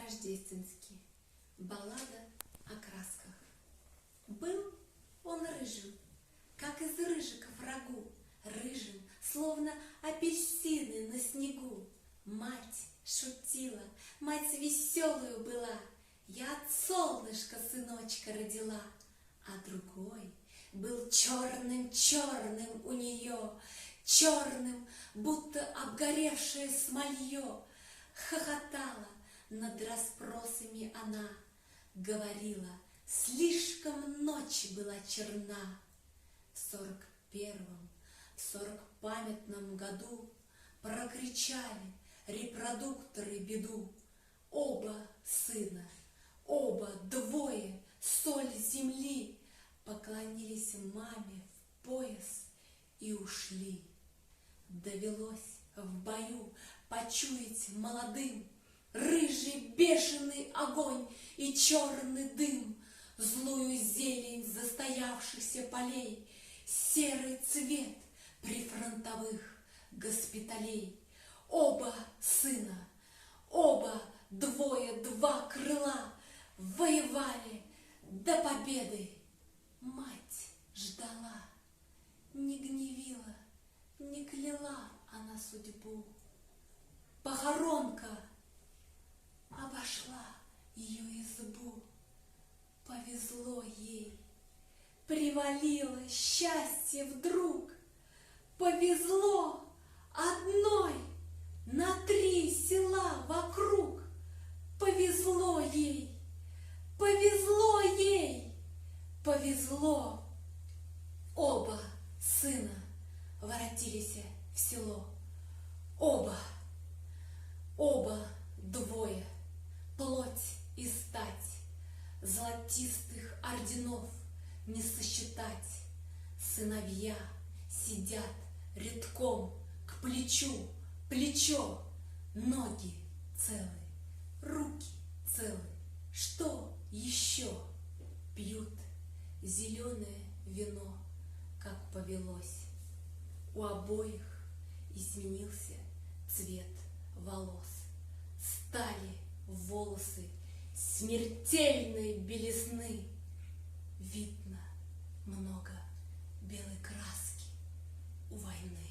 Рождественский. Баллада о красках. Был он рыжим, как из рыжиков рагу, рыжим, словно апельсины на снегу. Мать шутила, мать веселую была, я от солнышка сыночка родила. А другой был черным-черным у нее, черным, будто обгоревшее смолье. Хохотала над расспросами она, говорила, слишком ночь была черна. В 41-м, в 40-памятном году прокричали репродукторы беду. Оба сына, оба двое, соль земли, поклонились маме в пояс и ушли. Довелось в бою почуять молодым рыжий бешеный огонь и черный дым, злую зелень застоявшихся полей, серый цвет прифронтовых госпиталей. Оба сына, оба двое, два крыла воевали до победы. Мать ждала, не гневила, не кляла она судьбу. Похоронка обошла ее избу. Повезло ей, привалило счастье вдруг. Повезло одной на 3 села вокруг. Повезло ей, повезло ей, повезло. Оба сына воротились в село. Оба двое, плоть и стать, золотистых орденов не сосчитать. Сыновья сидят рядком к плечу, плечо, ноги целы, руки целы. Что еще? Пьют зеленое вино, как повелось. У обоих изменился цвет волос. Стали волосы смертельной белизны. Видно много белой краски у войны.